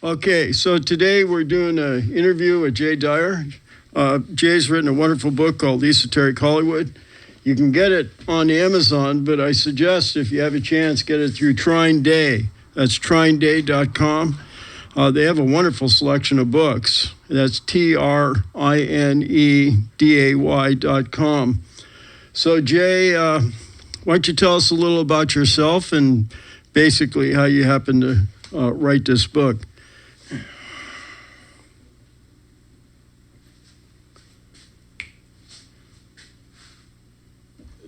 Okay, so today we're doing an interview with Jay Dyer. Jay's written a wonderful book called Esoteric Hollywood. You can get it on Amazon, but I suggest if you have a chance, get it through Trine Day. That's trineday.com. They have a wonderful selection of books. That's TRINEDAY.com. So, Jay, why don't you tell us a little about yourself and basically how you happened to write this book?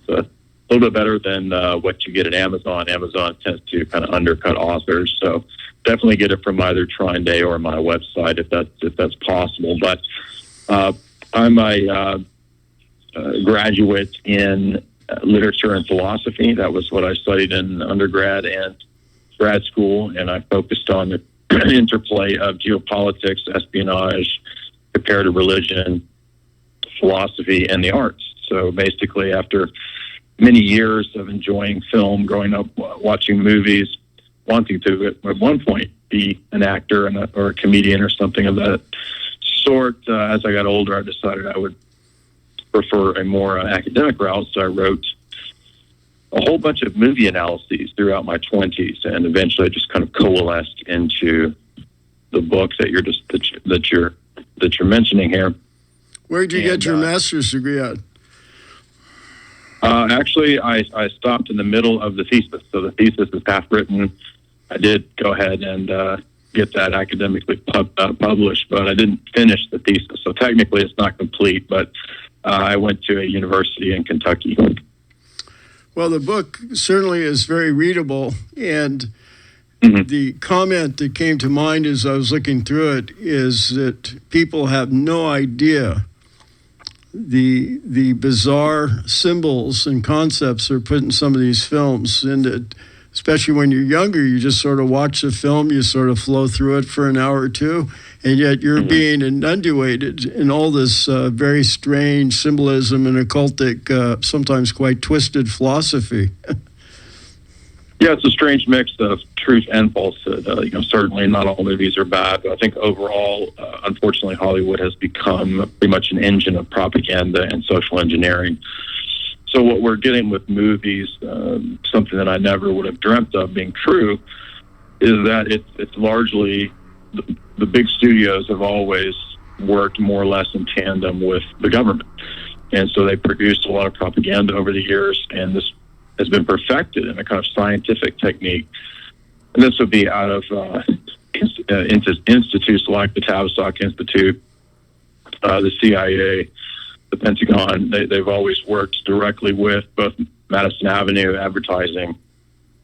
A little bit better than what you get at Amazon. Amazon tends to kind of undercut authors, so definitely get it from either Trine Day or my website if that's possible. But I'm a graduate in literature and philosophy. That was what I studied in undergrad and grad school, and I focused on the interplay of geopolitics, espionage, comparative religion, philosophy, and the arts. So basically, after many years of enjoying film, growing up watching movies, wanting to at one point be an actor or a comedian or something of that sort, as I got older, I decided I would prefer a more academic route. So I wrote a whole bunch of movie analyses throughout my 20s, and eventually just kind of coalesced into the book that you're mentioning here. Where did you get your master's degree at? Actually, I stopped in the middle of the thesis. So the thesis is half written. I did go ahead and get that academically published, but I didn't finish the thesis. So technically it's not complete, but I went to a university in Kentucky. Well, the book certainly is very readable, and the comment that came to mind as I was looking through it is that people have no idea the bizarre symbols and concepts are put in some of these films, and that, especially when you're younger, you just sort of watch the film, you sort of flow through it for an hour or two, and yet you're being inundated in all this very strange symbolism and occultic, sometimes quite twisted philosophy. Yeah, it's a strange mix of truth and falsehood. Certainly not all movies are bad, but I think overall, unfortunately, Hollywood has become pretty much an engine of propaganda and social engineering. So what we're getting with movies, something that I never would have dreamt of being true, is that it's largely the big studios have always worked more or less in tandem with the government. And so they produced a lot of propaganda over the years, and this has been perfected in a kind of scientific technique. And this would be out of institutes like the Tavistock Institute, the CIA, the Pentagon. They've always worked directly with both Madison Avenue advertising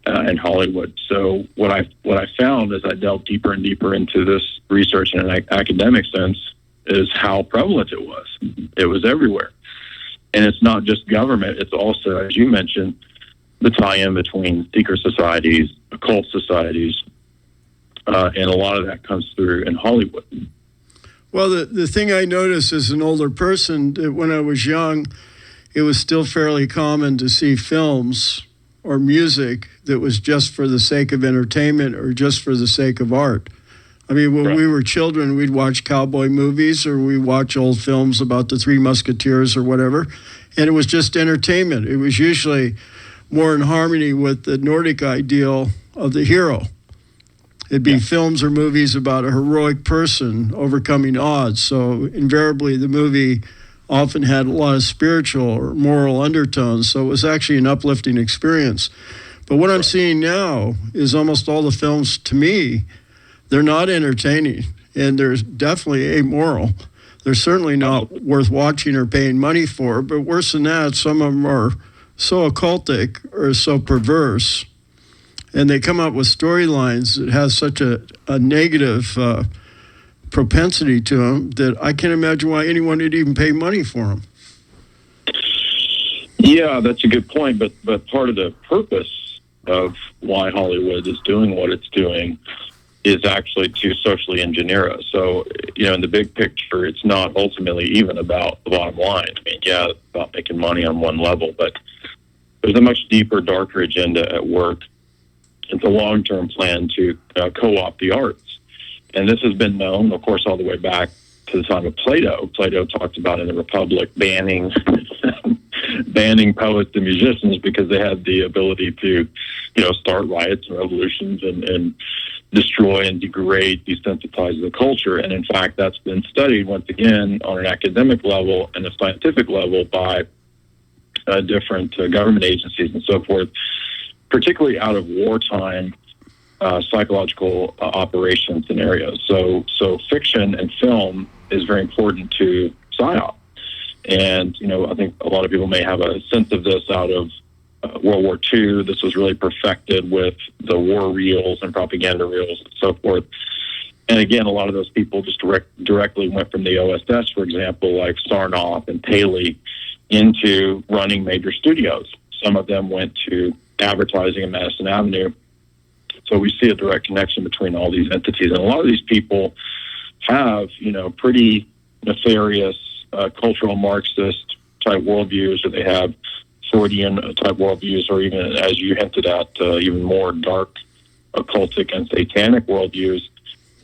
and Hollywood. So what I found as I delved deeper and deeper into this research in an academic sense is how prevalent it was. It was everywhere. And it's not just government. It's also, as you mentioned, the tie-in between secret societies, occult societies, and a lot of that comes through in Hollywood. Well, the thing I noticed as an older person, that when I was young, it was still fairly common to see films or music that was just for the sake of entertainment or just for the sake of art. I mean, when we were children, we'd watch cowboy movies or we'd watch old films about the Three Musketeers or whatever, and it was just entertainment. It was usually more in harmony with the Nordic ideal of the hero. It'd be films or movies about a heroic person overcoming odds. So invariably, the movie often had a lot of spiritual or moral undertones. So it was actually an uplifting experience. But what I'm seeing now is almost all the films, to me, they're not entertaining, and they're definitely amoral. They're certainly not worth watching or paying money for. But worse than that, some of them are so occultic or so perverse, and they come up with storylines that has such a negative propensity to them that I can't imagine why anyone would even pay money for them. Yeah, that's a good point, but part of the purpose of why Hollywood is doing what it's doing is actually to socially engineer us. So, in the big picture, it's not ultimately even about the bottom line. I mean, yeah, it's about making money on one level, but there's a much deeper, darker agenda at work. It's a long-term plan to co-opt the arts. And this has been known, of course, all the way back to the time of Plato. Plato talked about in the Republic banning poets and musicians because they had the ability to, start riots and revolutions and destroy and degrade, desensitize the culture. And in fact, that's been studied once again on an academic level and a scientific level by different government agencies and so forth, particularly out of wartime psychological operation scenarios. So fiction and film is very important to PSYOP. And, I think a lot of people may have a sense of this out of World War II. This was really perfected with the war reels and propaganda reels and so forth. And again, a lot of those people just directly went from the OSS, for example, like Sarnoff and Paley, into running major studios. Some of them went to advertising in Madison Avenue. So we see a direct connection between all these entities. And a lot of these people have, pretty nefarious cultural Marxist type worldviews, or they have Freudian type worldviews, or even, as you hinted at, even more dark occultic and satanic worldviews.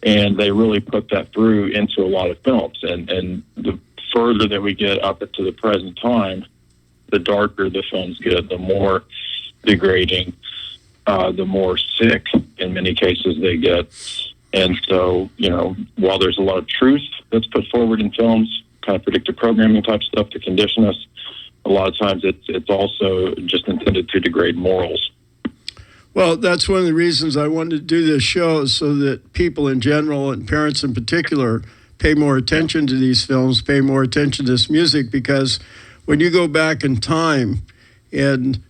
And they really put that through into a lot of films. And the further that we get up to the present time, the darker the films get, the more degrading, the more sick in many cases they get. And so, while there's a lot of truth that's put forward in films, kind of predictive programming type stuff to condition us, a lot of times it's also just intended to degrade morals. Well, that's one of the reasons I wanted to do this show, so that people in general and parents in particular pay more attention to these films, pay more attention to this music, because when you go back in time, and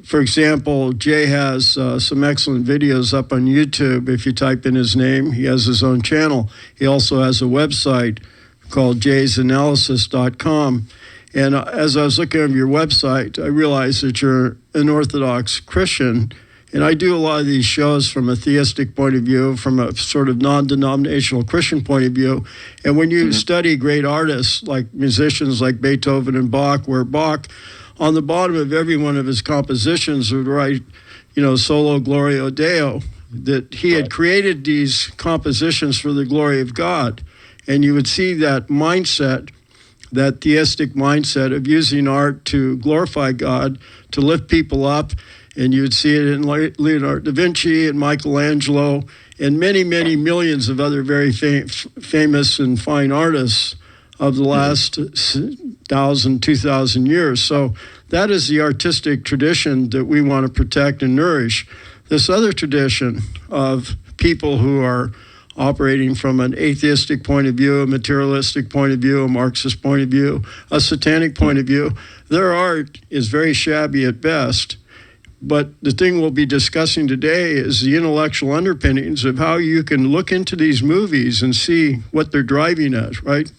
for example, Jay has some excellent videos up on YouTube. If you type in his name, he has his own channel. He also has a website called jaysanalysis.com. And as I was looking at your website, I realized that you're an Orthodox Christian. And I do a lot of these shows from a theistic point of view, from a sort of non-denominational Christian point of view. And when you study great artists, like musicians like Beethoven and Bach, where Bach, on the bottom of every one of his compositions, would write, Solo Gloria Deo, that he had created these compositions for the glory of God. And you would see that mindset, that theistic mindset of using art to glorify God, to lift people up. And you would see it in Leonardo da Vinci and Michelangelo and many, many millions of other very famous and fine artists of the last 1,000, 2,000 years. So that is the artistic tradition that we want to protect and nourish. This other tradition of people who are operating from an atheistic point of view, a materialistic point of view, a Marxist point of view, a satanic point of view, their art is very shabby at best. But the thing we'll be discussing today is the intellectual underpinnings of how you can look into these movies and see what they're driving at, right?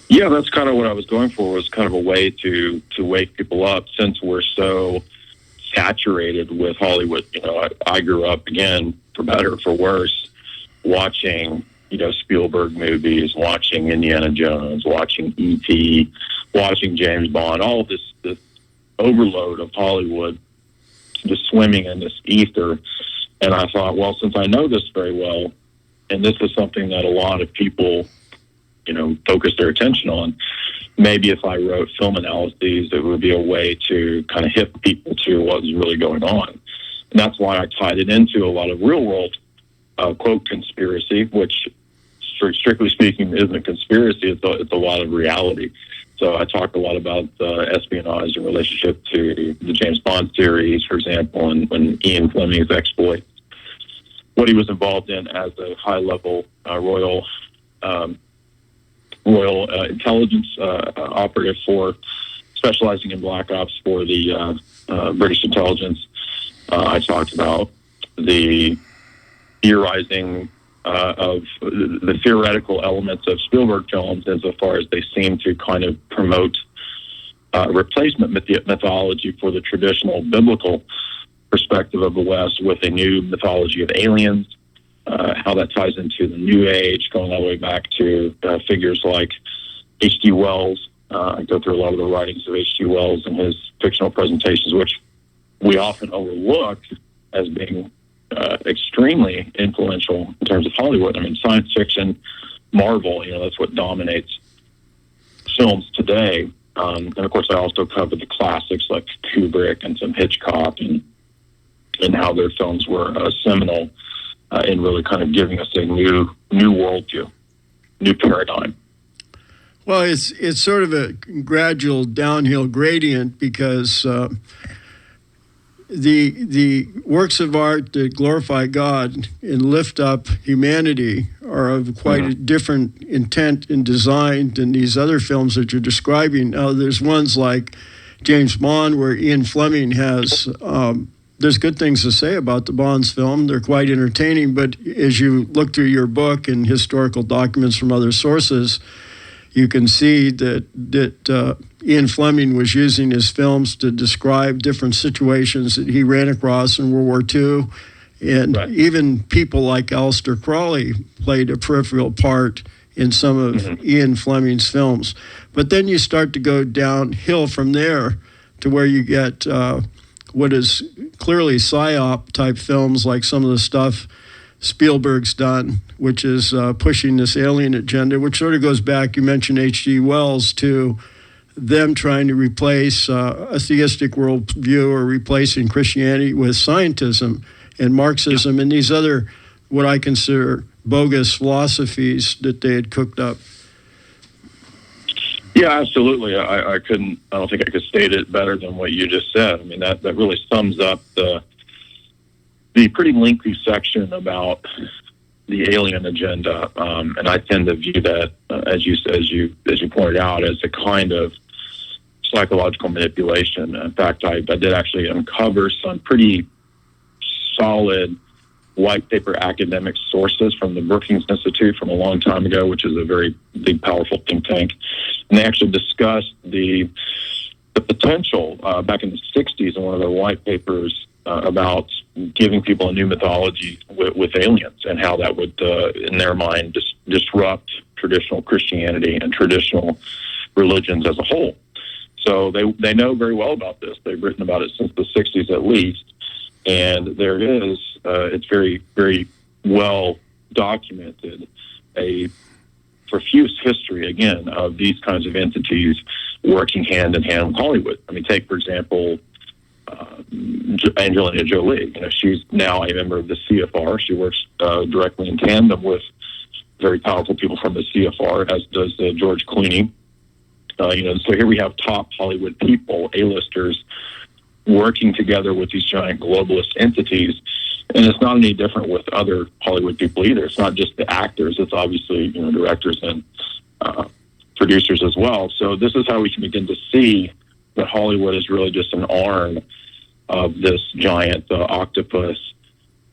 Yeah, that's kind of what I was going for, was kind of a way to wake people up, since we're so saturated with Hollywood. I grew up, again, for better or for worse, watching, Spielberg movies, watching Indiana Jones, watching E.T., watching James Bond, all of this overload of Hollywood, just swimming in this ether. And I thought, well, since I know this very well, and this is something that a lot of people, focus their attention on, maybe if I wrote film analyses, it would be a way to kind of hip people to what was really going on. And that's why I tied it into a lot of real world, quote, conspiracy, which strictly speaking isn't a conspiracy. It's a lot of reality. So I talked a lot about espionage in relationship to the James Bond series, for example, and when Ian Fleming's exploits, what he was involved in as a high-level royal intelligence operative for specializing in black ops for the British intelligence. I talked about the theorizing of the theoretical elements of Spielberg films, insofar as they seem to kind of promote replacement mythology for the traditional biblical perspective of the West with a new mythology of aliens, how that ties into the New Age, going all the way back to figures like H.G. Wells. I go through a lot of the writings of H.G. Wells and his fictional presentations, which we often overlook as being extremely influential in terms of Hollywood. I mean, science fiction, Marvel, that's what dominates films today. And of course, I also covered the classics like Kubrick and some Hitchcock, and how their films were seminal in really kind of giving us a new worldview, new paradigm. Well, it's sort of a gradual downhill gradient, because the works of art that glorify God and lift up humanity are of quite a different intent and design than these other films that you're describing. Now, there's ones like James Bond where Ian Fleming has, there's good things to say about the Bonds film. They're quite entertaining, but as you look through your book and historical documents from other sources, you can see that Ian Fleming was using his films to describe different situations that he ran across in World War II. And even people like Aleister Crowley played a peripheral part in some of Ian Fleming's films. But then you start to go downhill from there to where you get what is clearly PSYOP type films, like some of the stuff Spielberg's done, which is pushing this alien agenda, which sort of goes back, you mentioned H.G. Wells, to them trying to replace a theistic worldview, or replacing Christianity with scientism and Marxism and these other, what I consider bogus philosophies that they had cooked up. Yeah, absolutely. I don't think I could state it better than what you just said. I mean, that really sums up the pretty lengthy section about the alien agenda, and I tend to view that, as you pointed out, as a kind of psychological manipulation. In fact, I did actually uncover some pretty solid white paper academic sources from the Brookings Institute from a long time ago, which is a very big, powerful think tank, and they actually discussed the potential back in the 60s in one of their white papers about giving people a new mythology with aliens, and how that would, in their mind, disrupt traditional Christianity and traditional religions as a whole. So they know very well about this. They've written about it since the 60s at least, and there is, it's very, very well documented, a profuse history, again, of these kinds of entities working hand in hand with Hollywood. I mean, take, for example, Angelina Jolie. She's now a member of the CFR. She works directly in tandem with very powerful people from the CFR, as does George Clooney. So here we have top Hollywood people, A-listers, working together with these giant globalist entities. And it's not any different with other Hollywood people either. It's not just the actors. It's obviously, directors and producers as well. So this is how we can begin to see that Hollywood is really just an arm of this giant octopus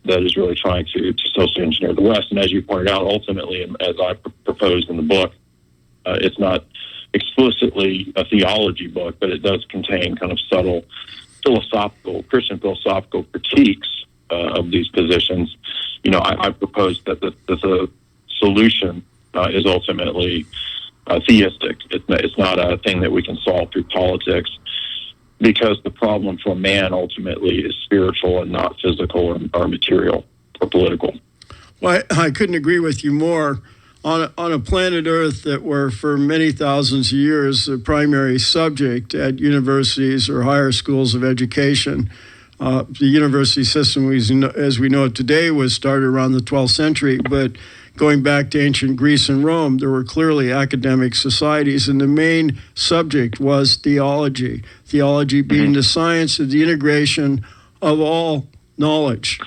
that is really trying to socially engineer the West. And as you pointed out, ultimately, as I proposed in the book, it's not explicitly a theology book, but it does contain kind of subtle Christian philosophical critiques of these positions. I proposed that the solution is ultimately theistic. It's not a thing that we can solve through politics, because the problem for man ultimately is spiritual and not physical or material or political. Well, I couldn't agree with you more. On a planet Earth that were for many thousands of years the primary subject at universities or higher schools of education, the university system as we know it today was started around the 12th century, but going back to ancient Greece and Rome, there were clearly academic societies, and the main subject was theology. Theology being the science of the integration of all knowledge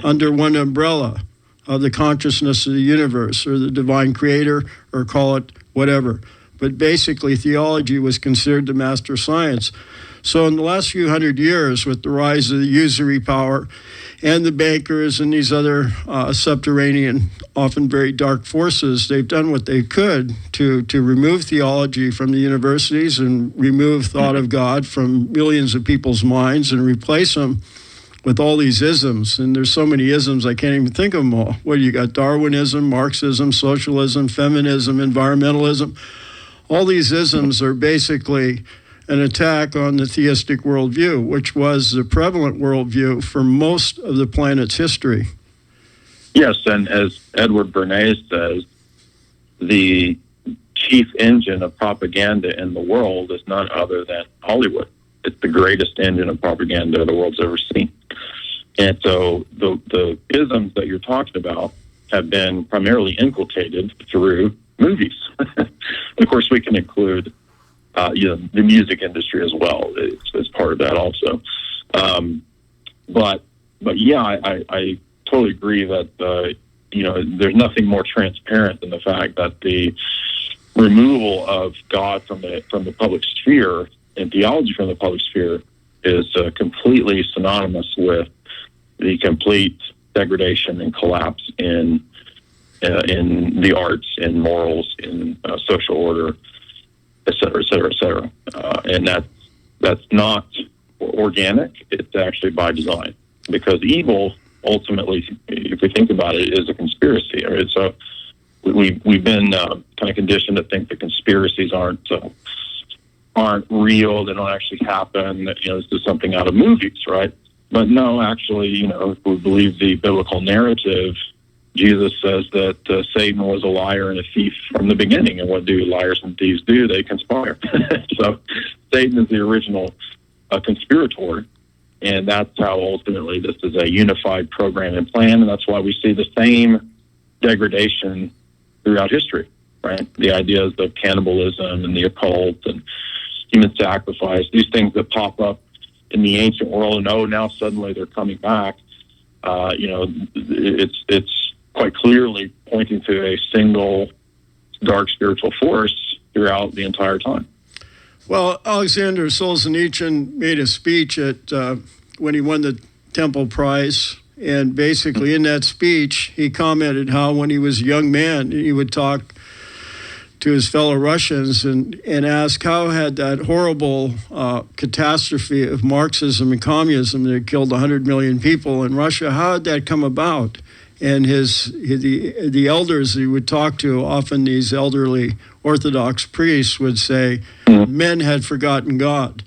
under one umbrella of the consciousness of the universe, or the divine creator, or call it whatever. But basically, theology was considered the master science. So in the last few hundred years, with the rise of the usury power and the bankers and these other subterranean, often very dark forces, they've done what they could to remove theology from the universities and remove thought of God from millions of people's minds and replace them with all these isms. And there's so many isms, I can't even think of them all. What do you got? Darwinism, Marxism, socialism, feminism, environmentalism. All these isms are basically an attack on the theistic worldview, which was the prevalent worldview for most of the planet's history. Yes, and as Edward Bernays says, the chief engine of propaganda in the world is none other than Hollywood. It's the greatest engine of propaganda the world's ever seen. And so the isms that you're talking about have been primarily inculcated through movies. Of course, we can include the music industry as well. It's part of that also. But yeah, I totally agree that there's nothing more transparent than the fact that the removal of God from the public sphere and theology from the public sphere is completely synonymous with the complete degradation and collapse in the arts, in morals, in social order, et cetera, et cetera, et cetera. And that's not organic. It's actually by design, because evil, ultimately, if we think about it, is a conspiracy. Right? So we've been kind of conditioned to think that conspiracies aren't real. They don't actually happen. That, this is something out of movies, right? But no, actually, if we believe the biblical narrative, Jesus says that Satan was a liar and a thief from the beginning. And what do liars and thieves do? They conspire. So Satan is the original conspirator. And that's how ultimately this is a unified program and plan. And that's why we see the same degradation throughout history, right? The ideas of cannibalism and the occult and human sacrifice, these things that pop up in the ancient world, and now suddenly they're coming back. It's quite clearly pointing to a single dark spiritual force throughout the entire time. Well, Alexander Solzhenitsyn made a speech at when he won the Temple Prize, and basically in that speech he commented how when he was a young man he would talk to his fellow Russians and ask how had that horrible catastrophe of Marxism and communism that killed 100 million people in Russia, how had that come about? And the elders he would talk to, often these elderly Orthodox priests, would say, men had forgotten God.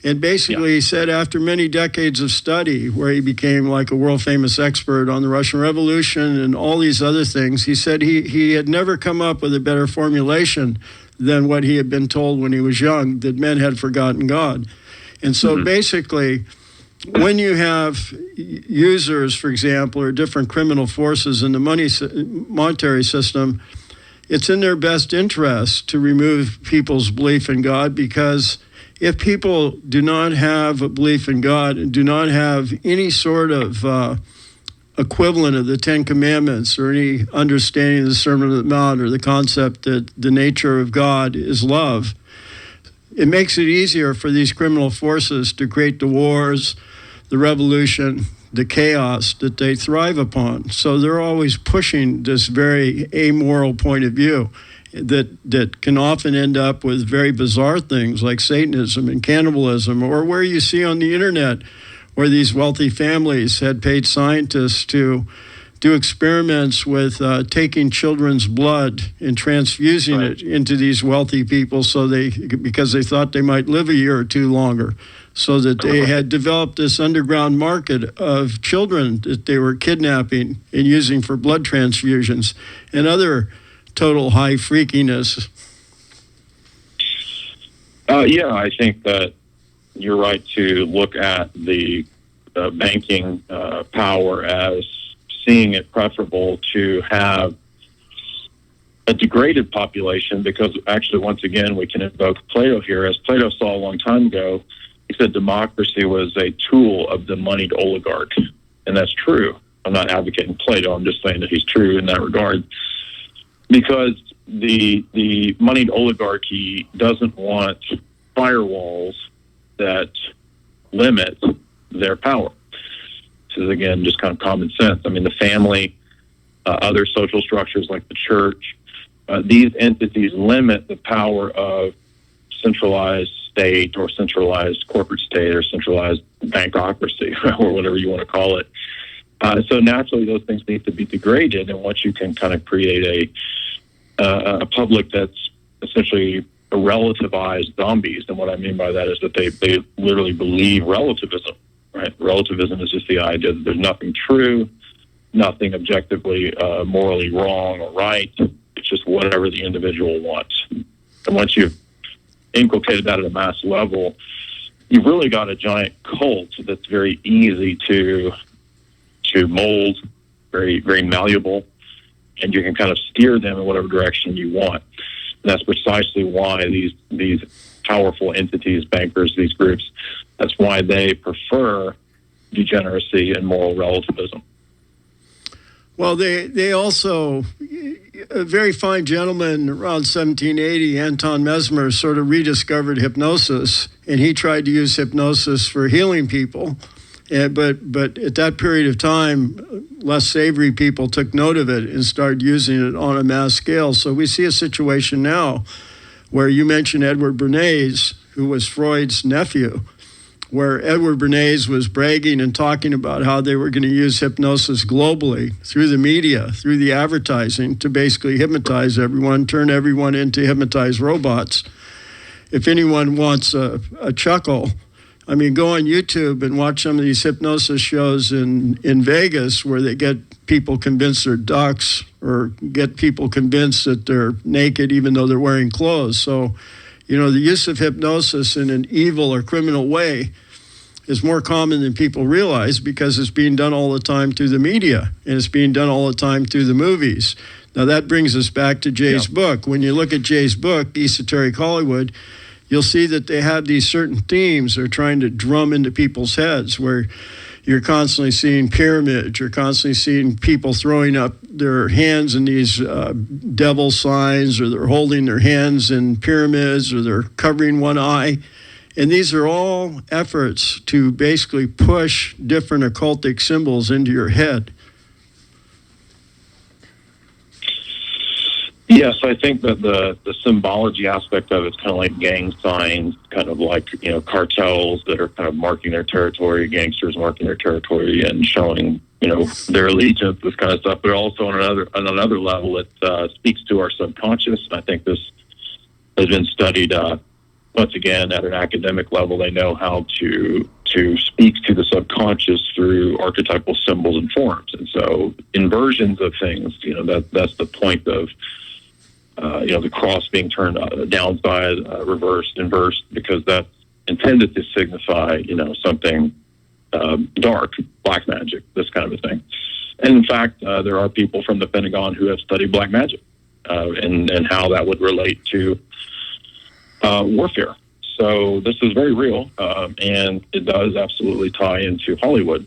And basically he said after many decades of study, where he became like a world-famous expert on the Russian Revolution and all these other things, he said he had never come up with a better formulation than what he had been told when he was young, that men had forgotten God. And so basically, when you have users, for example, or different criminal forces in the monetary system, it's in their best interest to remove people's belief in God, because if people do not have a belief in God and do not have any sort of equivalent of the Ten Commandments or any understanding of the Sermon on the Mount or the concept that the nature of God is love, it makes it easier for these criminal forces to create the wars, the revolution, the chaos that they thrive upon. So they're always pushing this very amoral point of view that can often end up with very bizarre things like Satanism and cannibalism, or where you see on the internet where these wealthy families had paid scientists to do experiments with taking children's blood and transfusing it into these wealthy people because they thought they might live a year or two longer, so that they had developed this underground market of children that they were kidnapping and using for blood transfusions and other total high freakiness. I think that you're right to look at the banking power as seeing it preferable to have a degraded population, because actually, once again, we can invoke Plato here. As Plato saw a long time ago, he said democracy was a tool of the moneyed oligarch. And that's true. I'm not advocating Plato. I'm just saying that he's true in that regard. Because the moneyed oligarchy doesn't want firewalls that limit their power. This is, again, just kind of common sense. I mean, the family, other social structures like the church, these entities limit the power of centralized state or centralized corporate state or centralized bankocracy or whatever you want to call it. So naturally, those things need to be degraded. And once you can kind of create a public that's essentially relativized zombies. And what I mean by that is that they literally believe relativism, right? Relativism is just the idea that there's nothing true, nothing objectively morally wrong or right. It's just whatever the individual wants. And once you've inculcated that at a mass level, you've really got a giant cult that's very easy to mold, very, very malleable, and you can kind of steer them in whatever direction you want. And that's precisely why these powerful entities, bankers, these groups, that's why they prefer degeneracy and moral relativism. Well, they also, a very fine gentleman around 1780, Anton Mesmer, sort of rediscovered hypnosis, and he tried to use hypnosis for healing people. But at that period of time, less savory people took note of it and started using it on a mass scale. So we see a situation now where you mentioned Edward Bernays, who was Freud's nephew, where Edward Bernays was bragging and talking about how they were going to use hypnosis globally through the media, through the advertising, to basically hypnotize everyone, turn everyone into hypnotized robots. If anyone wants a chuckle, I mean, go on YouTube and watch some of these hypnosis shows in Vegas where they get people convinced they're ducks or get people convinced that they're naked even though they're wearing clothes. So, you know, the use of hypnosis in an evil or criminal way is more common than people realize because it's being done all the time through the media and it's being done all the time through the movies. Now, that brings us back to Jay's book. When you look at Jay's book, Esoteric Hollywood, you'll see that they have these certain themes they're trying to drum into people's heads where you're constantly seeing pyramids, you're constantly seeing people throwing up their hands in these devil signs, or they're holding their hands in pyramids, or they're covering one eye. And these are all efforts to basically push different occultic symbols into your head. Yes, I think that the symbology aspect of it's kind of like gang signs, kind of like, you know, cartels that are kind of marking their territory, gangsters marking their territory and showing, you know, their allegiance, this kind of stuff. But also on another level, it speaks to our subconscious. And I think this has been studied once again at an academic level. They know how to speak to the subconscious through archetypal symbols and forms. And so inversions of things, you know, that's the point of you know, the cross being turned downside, reversed, inversed, because that's intended to signify, you know, something dark, black magic, this kind of a thing. And in fact, there are people from the Pentagon who have studied black magic and how that would relate to warfare. So this is very real, and it does absolutely tie into Hollywood.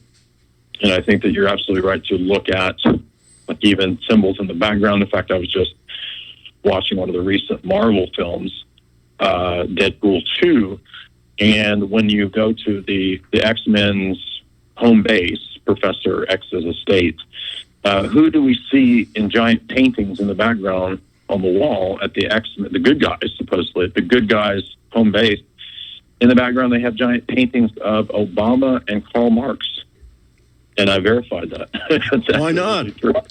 And I think that you're absolutely right to look at like even symbols in the background. In fact, I was just watching one of the recent Marvel films, Deadpool 2, and when you go to the X-Men's home base, Professor X's estate, who do we see in giant paintings in the background on the wall at the X-Men, the good guys, supposedly, at the good guys' home base? In the background, they have giant paintings of Obama and Karl Marx. And I verified that. Why not?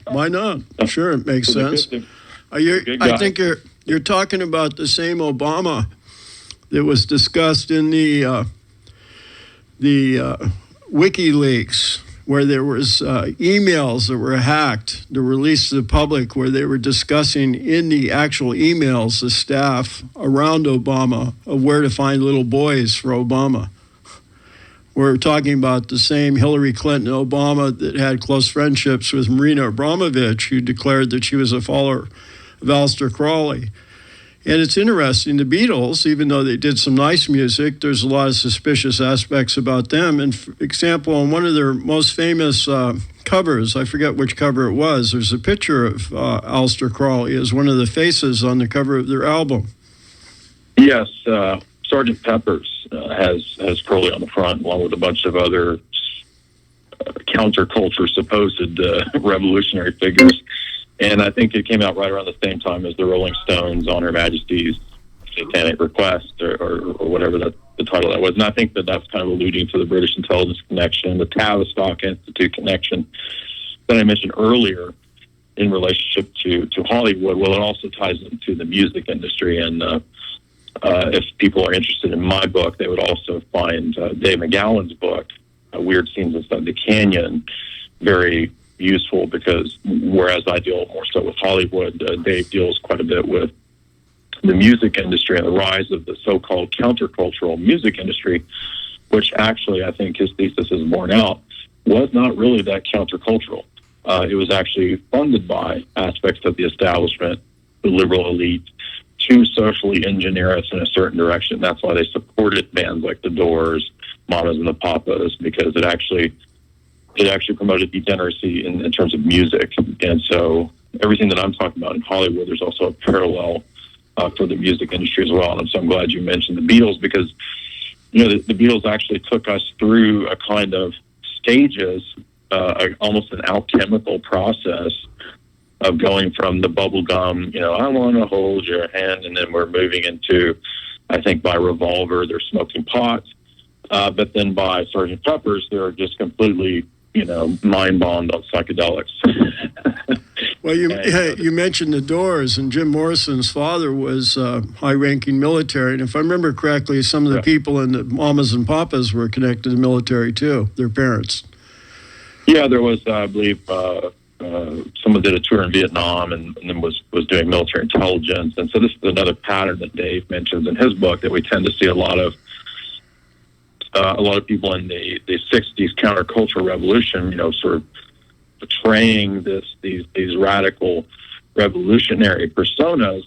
Why not? Sure, it makes sense. I think you're talking about the same Obama that was discussed in the WikiLeaks, where there was emails that were hacked, that were released to the public, where they were discussing in the actual emails the staff around Obama of where to find little boys for Obama. We're talking about the same Hillary Clinton and Obama that had close friendships with Marina Abramovich, who declared that she was a follower of Aleister Crowley. And it's interesting, the Beatles, even though they did some nice music, there's a lot of suspicious aspects about them. And for example, on one of their most famous covers, I forget which cover it was, there's a picture of Aleister Crowley as one of the faces on the cover of their album. Yes, Sgt. Pepper's has Crowley on the front, along with a bunch of other counterculture supposed revolutionary figures. And I think it came out right around the same time as the Rolling Stones' On Her Majesty's Satanic Request, or whatever the title that was. And I think that's kind of alluding to the British intelligence connection, the Tavistock Institute connection that I mentioned earlier in relationship to Hollywood. Well, it also ties into the music industry. And if people are interested in my book, they would also find Dave McGowan's book, Weird Scenes Inside the Canyon, very useful, because whereas I deal more so with Hollywood, Dave deals quite a bit with the music industry and the rise of the so-called countercultural music industry, which actually, I think his thesis is borne out, was not really that countercultural. It was actually funded by aspects of the establishment, the liberal elite, to socially engineer us in a certain direction. That's why they supported bands like The Doors, Mamas and the Papas, because it actually promoted degeneracy in terms of music. And so everything that I'm talking about in Hollywood, there's also a parallel for the music industry as well. And so I'm glad you mentioned the Beatles, because the Beatles actually took us through a kind of stages, almost an alchemical process of going from the bubble gum, I want to hold your hand, and then we're moving into, I think by Revolver, they're smoking pot. But then by Sgt. Pepper's, they're just completely, mind-bombed on psychedelics. Well, you mentioned the Doors, and Jim Morrison's father was high-ranking military. And if I remember correctly, some of the people in the Mamas and Papas were connected to the military too, their parents. Yeah, there was, I believe, someone did a tour in Vietnam and then was doing military intelligence. And so this is another pattern that Dave mentions in his book, that we tend to see a lot of people in the 60s countercultural revolution, sort of portraying these radical revolutionary personas.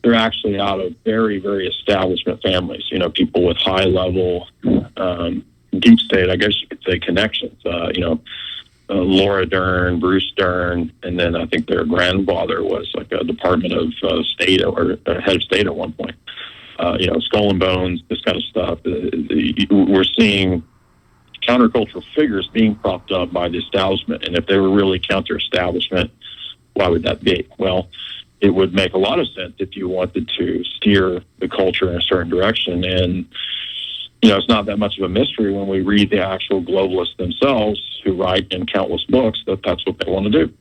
They're actually out of very, very establishment families, people with high level, deep state, I guess you could say, connections, Laura Dern, Bruce Dern, and then I think their grandfather was like a Department of State or head of state at one point. Skull and Bones, this kind of stuff. We're seeing countercultural figures being propped up by the establishment. And if they were really counter-establishment, why would that be? Well, it would make a lot of sense if you wanted to steer the culture in a certain direction. And, it's not that much of a mystery when we read the actual globalists themselves, who write in countless books, that's what they want to do.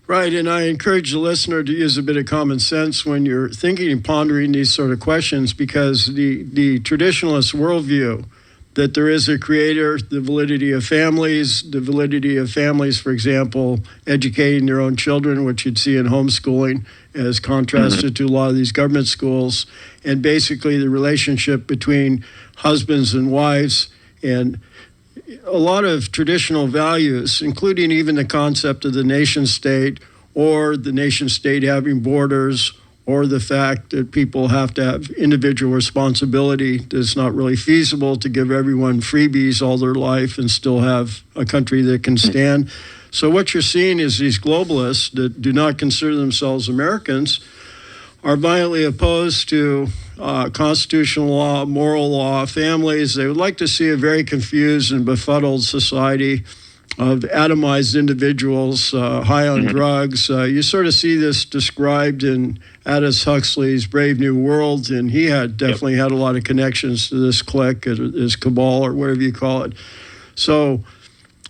Right, and I encourage the listener to use a bit of common sense when you're thinking and pondering these sort of questions, because the traditionalist worldview, that there is a creator, the validity of families, for example, educating their own children, which you'd see in homeschooling, as contrasted to a lot of these government schools, and basically the relationship between husbands and wives, and a lot of traditional values, including even the concept of the nation state, or the nation state having borders, or the fact that people have to have individual responsibility. It's not really feasible to give everyone freebies all their life and still have a country that can stand. So what you're seeing is these globalists that do not consider themselves Americans are violently opposed to constitutional law, moral law, families. They would like to see a very confused and befuddled society of atomized individuals, high on drugs. You sort of see this described in Aldous Huxley's Brave New World, and he had definitely had a lot of connections to this clique, this cabal, or whatever you call it. So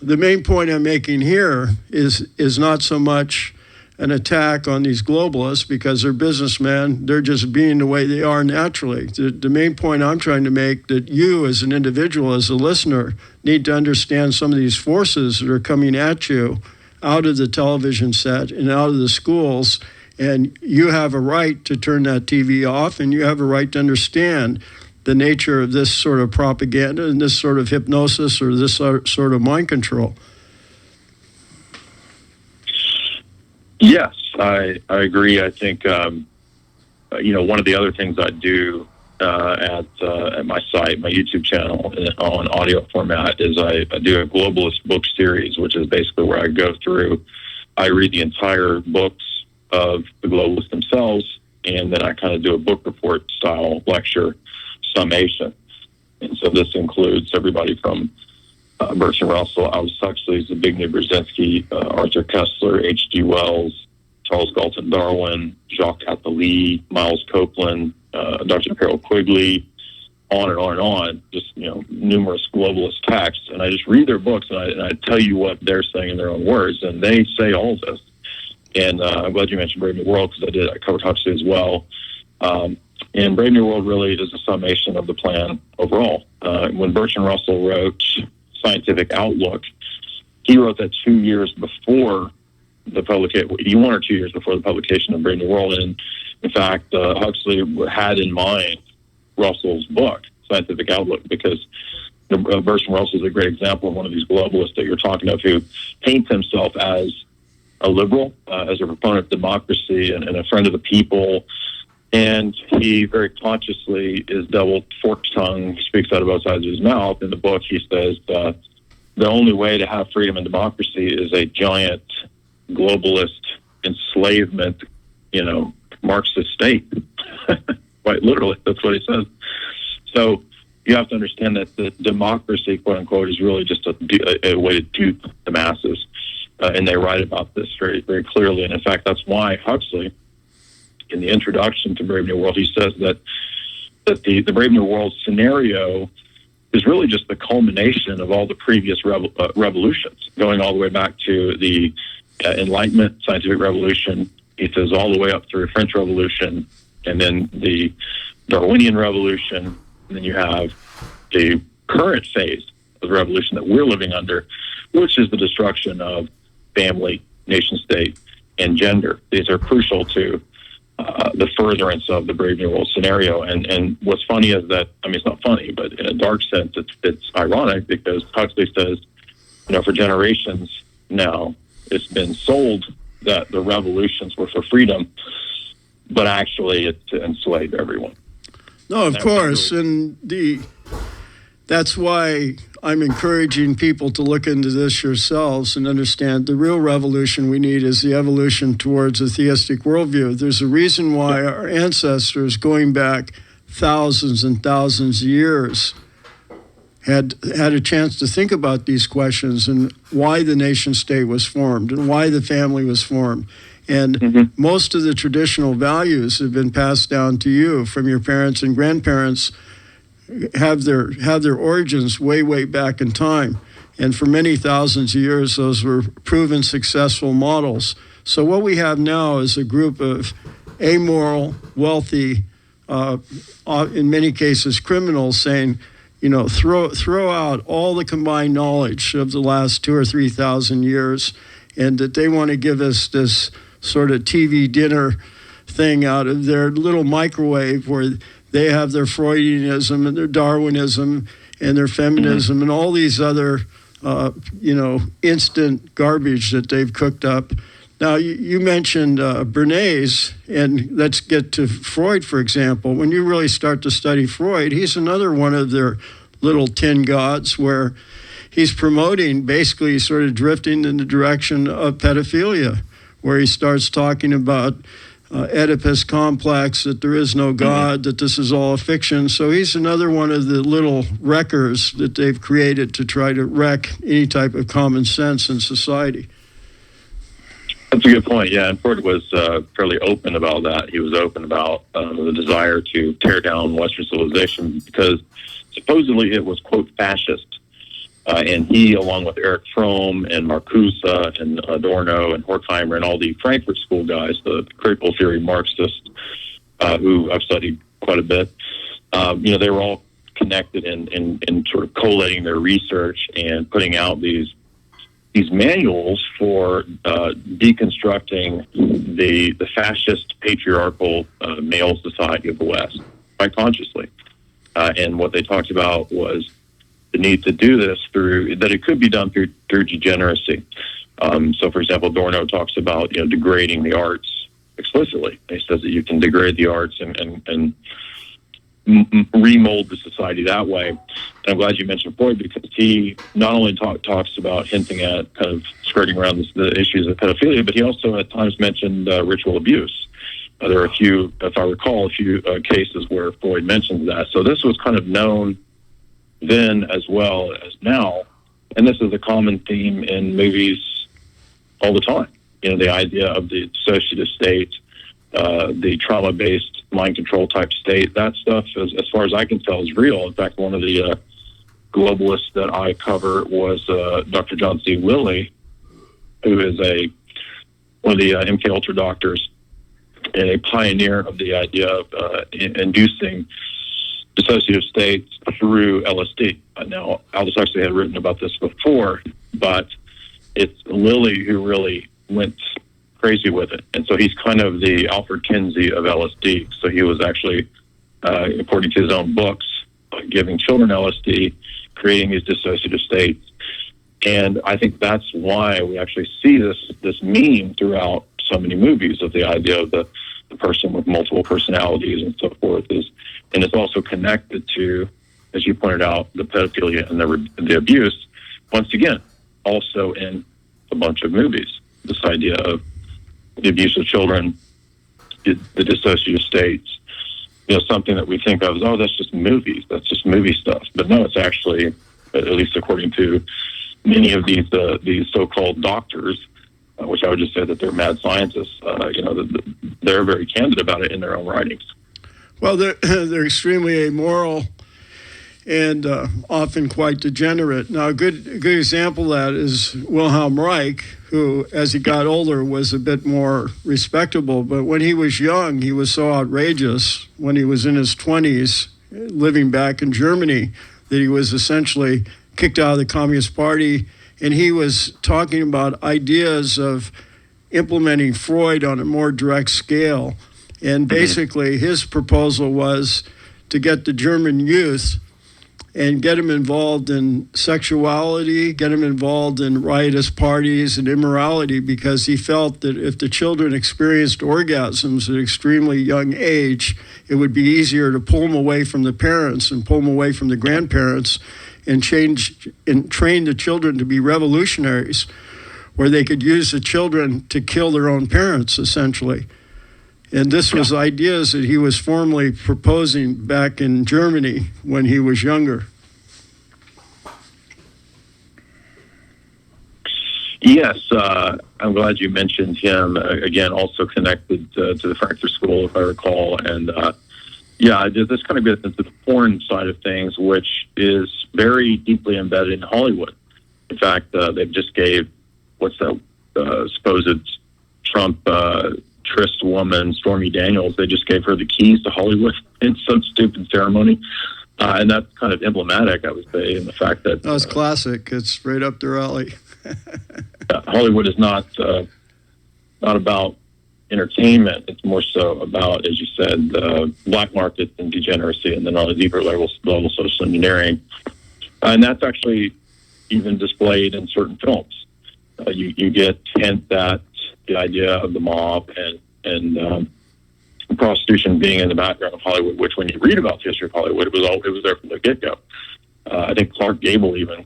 the main point I'm making here is not so much an attack on these globalists, because they're businessmen. They're just being the way they are naturally. The main point I'm trying to make, that you as an individual, as a listener, need to understand some of these forces that are coming at you out of the television set and out of the schools. And you have a right to turn that TV off, and you have a right to understand the nature of this sort of propaganda and this sort of hypnosis or this sort of mind control. Yes, I agree. I think, one of the other things I do at my site, my YouTube channel on audio format, is I do a globalist book series, which is basically where I go through, I read the entire books of the globalists themselves, and then I kind of do a book report style lecture summation. And so this includes everybody from Bertrand Russell, Aldous Huxley, Zbigniew Brzezinski, Arthur Koestler, H.G. Wells, Charles Galton Darwin, Jacques Attali, Miles Copeland, Dr. Carol Quigley, on and on and on, just, numerous globalist texts. And I just read their books, and I tell you what they're saying in their own words, and they say all this. And I'm glad you mentioned Brave New World, because I covered Huxley as well. And Brave New World really is a summation of the plan overall. When Bertrand Russell wrote Scientific Outlook, he wrote that 2 years before the publication, 1 or 2 years before the publication of Brave New World. And in fact, Huxley had in mind Russell's book, Scientific Outlook, because Bertrand Russell is a great example of one of these globalists that you're talking of who paints himself as a liberal, as a proponent of democracy and a friend of the people. And he very consciously is double fork-tongued. He speaks out of both sides of his mouth. In the book, he says the only way to have freedom and democracy is a giant globalist enslavement, Marxist state. Quite literally, that's what he says. So you have to understand that the democracy, quote unquote, is really just a way to dupe the masses. And they write about this very, very clearly. And in fact, that's why Huxley, in the introduction to Brave New World, he says that the Brave New World scenario is really just the culmination of all the previous revolutions, going all the way back to the Enlightenment, Scientific Revolution. He says all the way up through French Revolution, and then the Darwinian Revolution, and then you have the current phase of the revolution that we're living under, which is the destruction of family, nation state, and gender. These are crucial to the furtherance of the Brave New World scenario. And what's funny is that, it's not funny, but in a dark sense, it's ironic because Huxley says, for generations now, it's been sold that the revolutions were for freedom, but actually it's to enslave everyone. No, of course. And that's why I'm encouraging people to look into this yourselves and understand the real revolution we need is the evolution towards a theistic worldview. There's a reason why our ancestors, going back thousands and thousands of years, had a chance to think about these questions and why the nation state was formed and why the family was formed. And most of the traditional values have been passed down to you from your parents and grandparents, have their origins way, way back in time. And for many thousands of years, those were proven successful models. So what we have now is a group of amoral, wealthy, in many cases criminals saying, throw out all the combined knowledge of the last 2,000 or 3,000 years, and that they want to give us this sort of TV dinner thing out of their little microwave where they have their Freudianism and their Darwinism and their feminism and all these other, instant garbage that they've cooked up. Now, you mentioned Bernays, and let's get to Freud, for example. When you really start to study Freud, he's another one of their little tin gods where he's promoting, basically sort of drifting in the direction of pedophilia, where he starts talking about Oedipus complex, that there is no God, that this is all a fiction. So he's another one of the little wreckers that they've created to try to wreck any type of common sense in society. That's a good point, yeah. And Freud was fairly open about that. He was open about the desire to tear down Western civilization because supposedly it was, quote, fascist. And he, along with Erich Fromm and Marcuse and Adorno and Horkheimer and all the Frankfurt School guys, the critical theory Marxists, who I've studied quite a bit, they were all connected in sort of collating their research and putting out these manuals for deconstructing the fascist patriarchal male society of the West, quite consciously. And what they talked about was the need to do this that it could be done through degeneracy. So, for example, Adorno talks about degrading the arts explicitly. He says that you can degrade the arts and remold the society that way. And I'm glad you mentioned Freud because he not only talks about hinting at kind of skirting around the issues of pedophilia, but he also at times mentioned ritual abuse. There are a few, if I recall, cases where Freud mentions that. So this was kind of known then as well as now, and this is a common theme in movies all the time. The idea of the dissociative state, the trauma-based mind control type state, that stuff, as far as I can tell, is real. In fact, one of the globalists that I cover was Dr. John C. Lilly, who is one of the MK Ultra doctors a pioneer of the idea of inducing dissociative states through LSD. Now, Aldous Huxley had written about this before, but it's Lilly who really went crazy with it. And so he's kind of the Alfred Kinsey of LSD. So he was actually, according to his own books, giving children LSD, creating these dissociative states. And I think that's why we actually see this meme throughout so many movies of the idea of the person with multiple personalities and so forth. And it's also connected to, as you pointed out, the pedophilia and the abuse, once again, also in a bunch of movies. This idea of the abuse of children, the dissociative states, something that we think of as, oh, that's just movies, that's just movie stuff. But no, it's actually, at least according to many of these so-called doctors, which I would just say that they're mad scientists, they're very candid about it in their own writings. Well, they're extremely amoral and often quite degenerate. Now, a good example of that is Wilhelm Reich, who, as he got older, was a bit more respectable. But when he was young, he was so outrageous when he was in his 20s, living back in Germany, that he was essentially kicked out of the Communist Party. And he was talking about ideas of implementing Freud on a more direct scale. And basically, his proposal was to get the German youth and get them involved in sexuality, get them involved in riotous parties and immorality, because he felt that if the children experienced orgasms at an extremely young age, it would be easier to pull them away from the parents and pull them away from the grandparents and train the children to be revolutionaries, where they could use the children to kill their own parents, essentially. And this was ideas that he was formally proposing back in Germany when he was younger. Yes, I'm glad you mentioned him. Again, also connected to the Frankfurt School, if I recall. And this kind of gets into the porn side of things, which is very deeply embedded in Hollywood. In fact, they just gave, what's that supposed Trump tryst woman, Stormy Daniels, they just gave her the keys to Hollywood in some stupid ceremony. And that's kind of emblematic, I would say, in the fact that... That's classic. It's right up their alley. Hollywood is not about entertainment. It's more so about, as you said, black market and degeneracy, and then on a deeper level social engineering. And that's actually even displayed in certain films. You get hint at the idea of the mob and prostitution being in the background of Hollywood, which when you read about the history of Hollywood, it was there from the get-go. I think Clark Gable even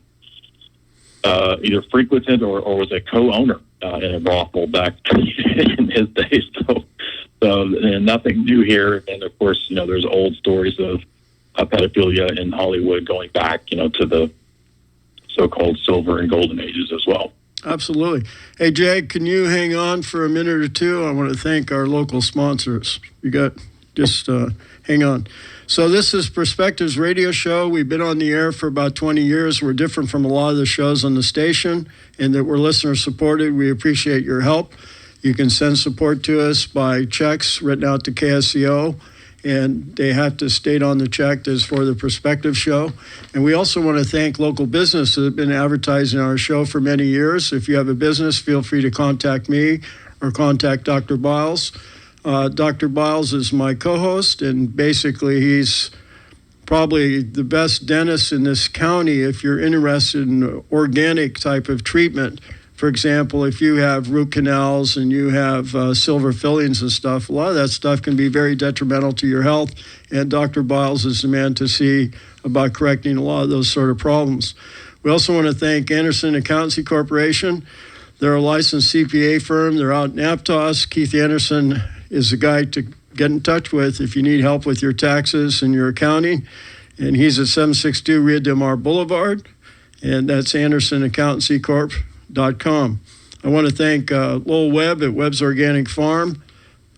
either frequented or was a co-owner in a brothel back in his days. So nothing new here. And of course, there's old stories of pedophilia in Hollywood going back, to the so-called silver and golden ages as well. Absolutely. Hey, Jake, can you hang on for a minute or two? I want to thank our local sponsors. Just hang on. So this is Perspectives Radio Show. We've been on the air for about 20 years. We're different from a lot of the shows on the station in that we're listener-supported. We appreciate your help. You can send support to us by checks written out to KSCO, and they have to state on the check that it's for the Perspective Show. And we also want to thank local businesses that have been advertising our show for many years. If you have a business, feel free to contact me or contact Dr. Biles. Dr. Biles is my co-host, and basically he's probably the best dentist in this county if you're interested in organic type of treatment. For example, if you have root canals and you have silver fillings and stuff, a lot of that stuff can be very detrimental to your health, and Dr. Biles is the man to see about correcting a lot of those sort of problems. We also want to thank Anderson Accountancy Corporation. They're a licensed CPA firm. They're out in Aptos. Keith Anderson is the guy to get in touch with if you need help with your taxes and your accounting. And he's at 762 Rio Del Mar Boulevard, and that's AndersonAccountancyCorp.com. I want to thank Lowell Webb at Webb's Organic Farm.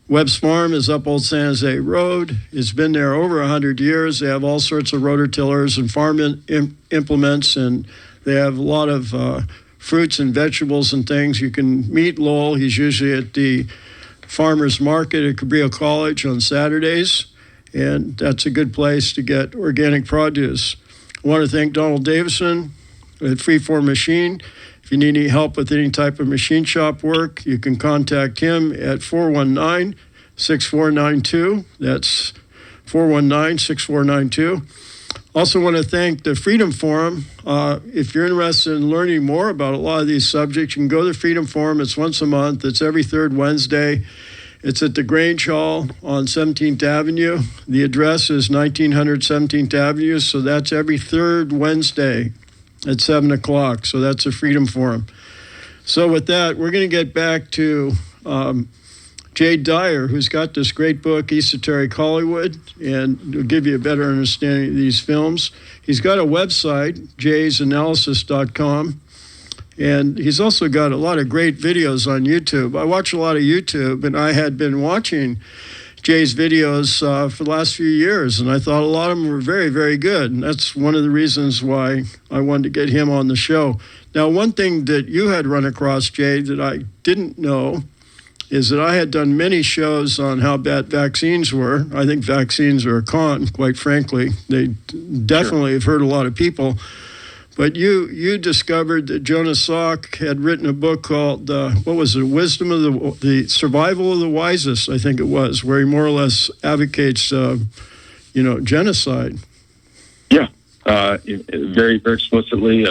Webb's Farm is up Old San Jose Road. It's been there over 100 years. They have all sorts of rototillers and farm implements, and they have a lot of fruits and vegetables and things. You can meet Lowell. He's usually at the farmers market at Cabrillo College on Saturdays, and that's a good place to get organic produce. I want to thank Donald Davison at Freeform Machine. If you need any help with any type of machine shop work, you can contact him at 419-6492. That's 419-6492. Also want to thank the Freedom Forum. If you're interested in learning more about a lot of these subjects, you can go to the Freedom Forum. It's once a month. It's every third Wednesday. It's at the Grange Hall on 17th Avenue. The address is 1900 17th Avenue, so that's every third Wednesday at 7 o'clock. So that's a Freedom Forum. So with that, we're going to get back to Jay Dyer, who's got this great book, Esoteric Hollywood, and it'll give you a better understanding of these films. He's got a website, jaysanalysis.com, and he's also got a lot of great videos on YouTube. I watch a lot of YouTube, and I had been watching Jay's videos for the last few years, and I thought a lot of them were very, very good, and that's one of the reasons why I wanted to get him on the show. Now, one thing that you had run across, Jay, that I didn't know is that I had done many shows on how bad vaccines were. I think vaccines are a con, quite frankly. They definitely have hurt a lot of people. But you discovered that Jonas Salk had written a book called, Wisdom of the Survival of the Wisest, I think it was, where he more or less advocates, genocide. Yeah, very, very explicitly.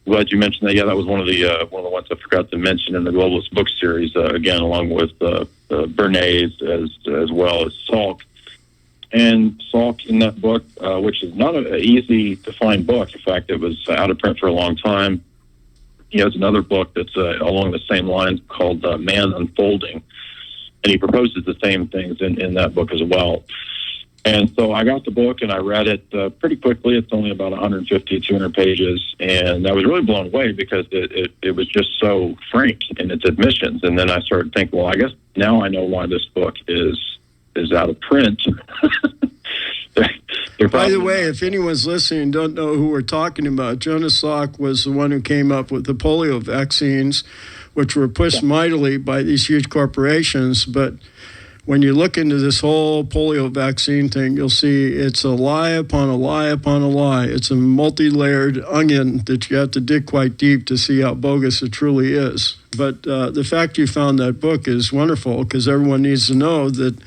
Glad you mentioned that. Yeah, that was one of the ones I forgot to mention in the Globalist book series. Again, along with Bernays as well as Salk. And Salk in that book, which is not an easy to find book. In fact, it was out of print for a long time. He has another book that's along the same lines called Man Unfolding, and he proposes the same things in that book as well. And so I got the book and I read it pretty quickly. It's only about 150, 200 pages. And I was really blown away because it was just so frank in its admissions. And then I started thinking, well, I guess now I know why this book is out of print. By the way, if anyone's listening and don't know who we're talking about, Jonas Salk was the one who came up with the polio vaccines, which were pushed mightily by these huge corporations. But when you look into this whole polio vaccine thing, you'll see it's a lie upon a lie upon a lie. It's a multi-layered onion that you have to dig quite deep to see how bogus it truly is. But the fact you found that book is wonderful, because everyone needs to know that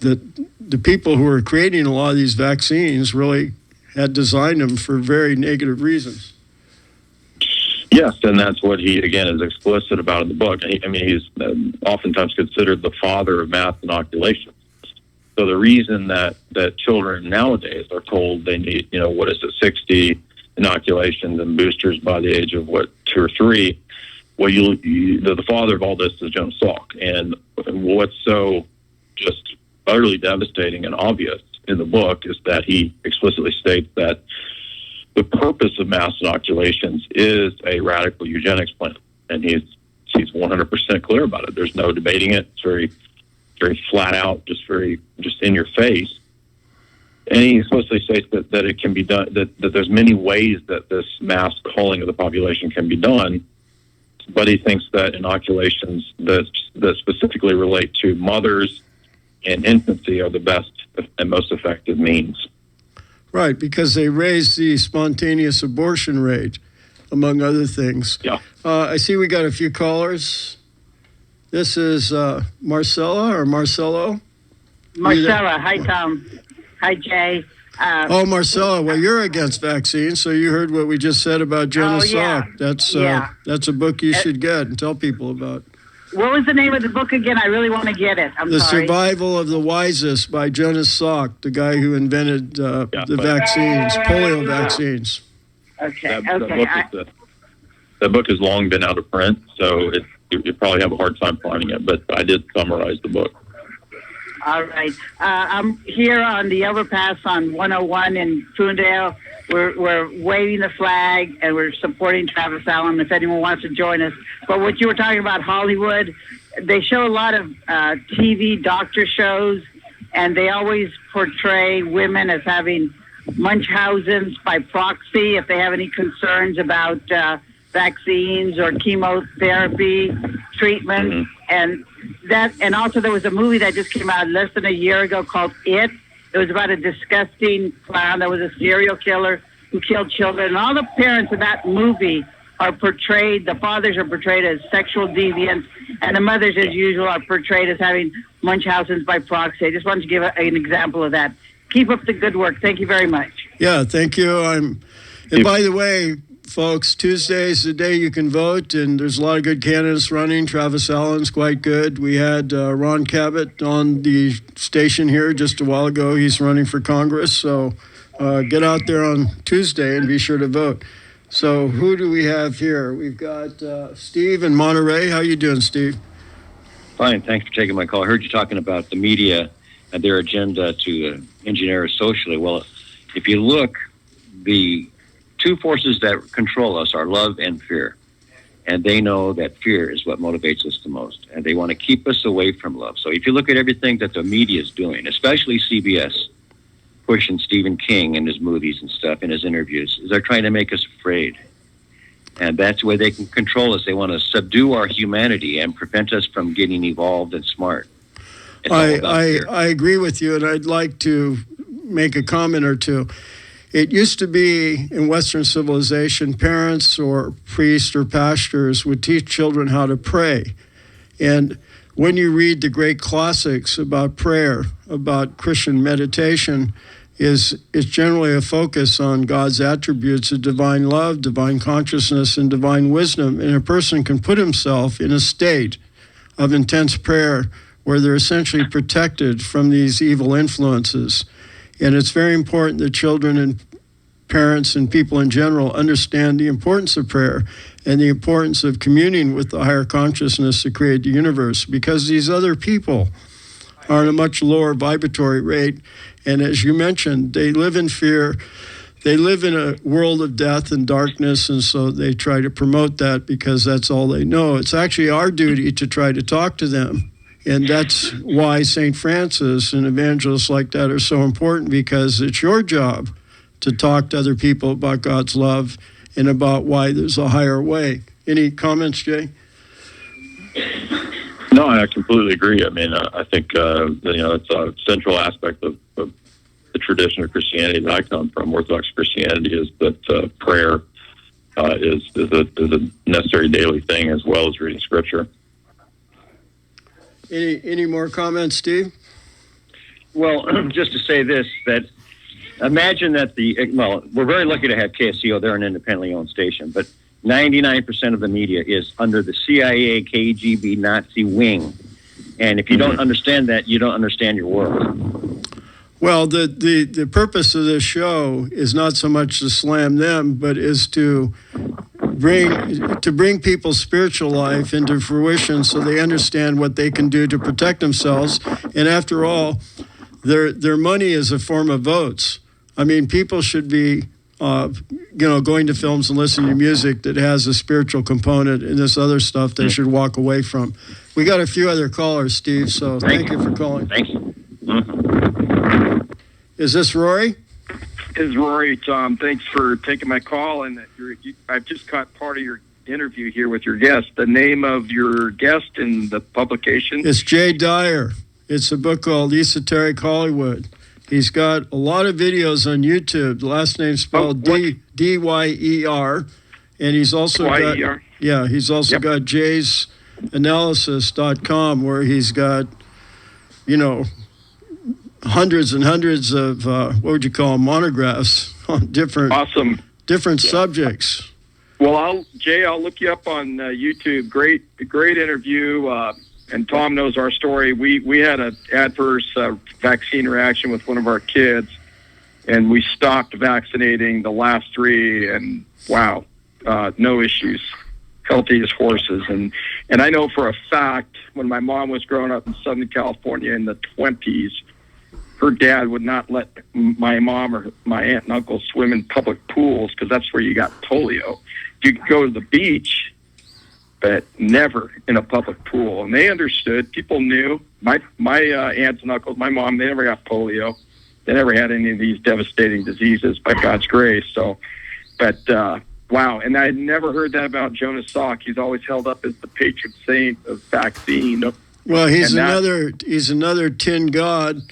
the people who are creating a lot of these vaccines really had designed them for very negative reasons. Yes, and that's what he, again, is explicit about in the book. He's oftentimes considered the father of mass inoculation. So the reason that children nowadays are told they need, 60 inoculations and boosters by the age of, 2 or 3, well, the father of all this is Jonas Salk. And what's so just utterly devastating and obvious in the book is that he explicitly states that the purpose of mass inoculations is a radical eugenics plan, and he's 100% clear about it. There's no debating it. It's very, very flat out, just in your face. And he explicitly states that it can be done. That there's many ways that this mass culling of the population can be done, but he thinks that inoculations that specifically relate to mothers and infancy are the best and most effective means. Right, because they raise the spontaneous abortion rate, among other things. Yeah. I see we got a few callers. This is Marcella or Marcelo? Marcella. Hi, Tom. Hi, Jay. Marcella. Well, you're against vaccines, so you heard what we just said about Jonas Salk. That's a book you should get and tell people about. What was the name of the book again? I really want to get it. The Survival of the Wisest by Jonas Salk, the guy who invented the vaccines, polio vaccines. Okay. That book has long been out of print, so you probably have a hard time finding it, but I did summarize the book. All right. I'm here on the overpass on 101 in Foondale. We're waving the flag, and we're supporting Travis Allen if anyone wants to join us. But what you were talking about, Hollywood, they show a lot of TV doctor shows, and they always portray women as having Munchausen's by proxy if they have any concerns about vaccines or chemotherapy treatment. Mm-hmm. And that, and also there was a movie that just came out less than a year ago called It. It was about a disgusting clown that was a serial killer who killed children. And all the parents in that movie are portrayed, the fathers are portrayed as sexual deviants, and the mothers, as usual, are portrayed as having Munchausen's by proxy. I just wanted to give an example of that. Keep up the good work. Thank you very much. Yeah, thank you. And by the way, folks, Tuesday is the day you can vote, and there's a lot of good candidates running. Travis Allen's quite good. We had Ron Cabot on the station here just a while ago. He's running for Congress, so get out there on Tuesday and be sure to vote. So who do we have here? We've got Steve in Monterey. How you doing, Steve? Fine, thanks for taking my call. I heard you talking about the media and their agenda to engineer us socially. Well, if you look, the two forces that control us are love and fear. And they know that fear is what motivates us the most. And they want to keep us away from love. So if you look at everything that the media is doing, especially CBS, pushing Stephen King in his movies and stuff, in his interviews, is they're trying to make us afraid. And that's the way they can control us. They want to subdue our humanity and prevent us from getting evolved and smart. I agree with you, and I'd like to make a comment or two. It used to be in Western civilization, parents or priests or pastors would teach children how to pray. And when you read the great classics about prayer, about Christian meditation, it's generally a focus on God's attributes of divine love, divine consciousness, and divine wisdom. And a person can put himself in a state of intense prayer where they're essentially protected from these evil influences. And it's very important that children and parents and people in general understand the importance of prayer and the importance of communing with the higher consciousness to create the universe, because these other people are at a much lower vibratory rate. And as you mentioned, they live in fear. They live in a world of death and darkness, and so they try to promote that because that's all they know. It's actually our duty to try to talk to them. And that's why St. Francis and evangelists like that are so important, because it's your job to talk to other people about God's love and about why there's a higher way. Any comments, Jay? No, I completely agree. I mean, I think it's a central aspect of the tradition of Christianity that I come from. Orthodox Christianity is that prayer is a necessary daily thing, as well as reading Scripture. Any more comments, Steve? Well, just to say this, that imagine that we're very lucky to have KSCO. They're an independently owned station, but 99% of the media is under the CIA, KGB, Nazi wing. And if you don't understand that, you don't understand your world. Well, the purpose of this show is not so much to slam them, but is to bring people's spiritual life into fruition so they understand what they can do to protect themselves. And after all, their money is a form of votes. I mean, people should be going to films and listening to music that has a spiritual component, and this other stuff they should walk away from. We got a few other callers, Steve, so thank you for calling. Thank you. Is this Rory? This is Rory, Tom. Thanks for taking my call. And I've just caught part of your interview here with your guest. The name of your guest in the publication? It's Jay Dyer. It's a book called Esoteric Hollywood. He's got a lot of videos on YouTube. The last name's spelled Dyer. And he's also got got jaysanalysis.com, where he's got, hundreds and hundreds of monographs on different subjects. Well, I'll look you up on YouTube. Great interview. And Tom knows our story. We had an adverse vaccine reaction with one of our kids, and we stopped vaccinating the last 3, and wow, no issues, healthy as horses. And I know for a fact, when my mom was growing up in Southern California in the 1920s, her dad would not let my mom or my aunt and uncle swim in public pools because that's where you got polio. You could go to the beach, but never in a public pool. And they understood. People knew. My aunts and uncles, my mom, they never got polio. They never had any of these devastating diseases by God's grace. So, but wow. And I had never heard that about Jonas Salk. He's always held up as the patron saint of vaccine Well, he's And that- he's another tin god.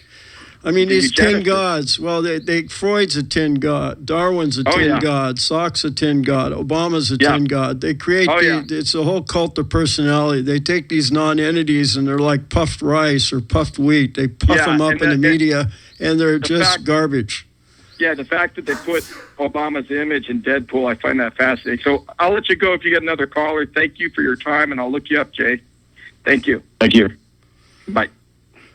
I mean, these tin gods. Well, Freud's a tin god. Darwin's a tin god. Salk's a tin god. Obama's a tin god. They create it's a whole cult of personality. They take these non-entities and they're like puffed rice or puffed wheat. They puff them up in the media, and they're just garbage. Yeah, the fact that they put Obama's image in Deadpool, I find that fascinating. So I'll let you go if you get another caller. Thank you for your time, and I'll look you up, Jay. Thank you. Thank you. Bye.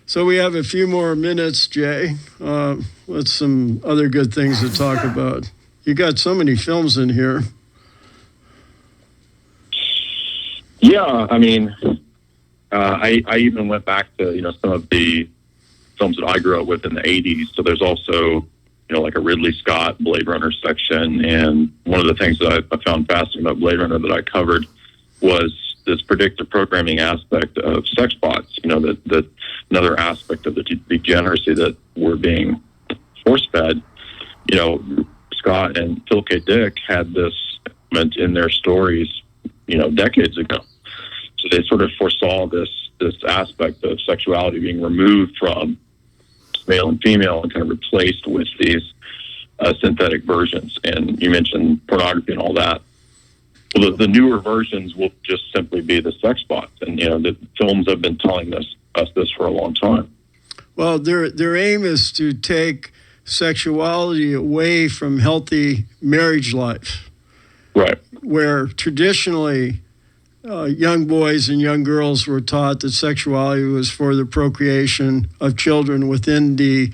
So we have a few more minutes, Jay, with some other good things to talk about. You got so many films in here. Yeah, I mean, I even went back to, some of the films that I grew up with in the 80s. So there's also, like a Ridley Scott Blade Runner section. And one of the things that I found fascinating about Blade Runner that I covered was this predictive programming aspect of sex bots, that another aspect of the degeneracy that we're being force-fed. Scott and Phil K. Dick had this element in their stories, decades ago. So they sort of foresaw this aspect of sexuality being removed from male and female and kind of replaced with these synthetic versions. And you mentioned pornography and all that. Well, the newer versions will just simply be the sex bots, and the films have been telling us this for a long time. Well, their aim is to take sexuality away from healthy marriage life, right? Where traditionally young boys and young girls were taught that sexuality was for the procreation of children within the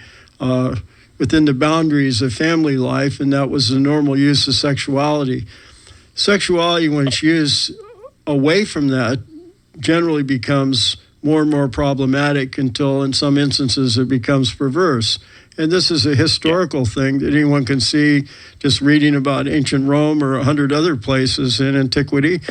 boundaries of family life, and that was the normal use of sexuality. Sexuality, when it's used away from that, generally becomes more and more problematic until, in some instances, it becomes perverse. And this is a historical thing that anyone can see just reading about ancient Rome or 100 other places in antiquity,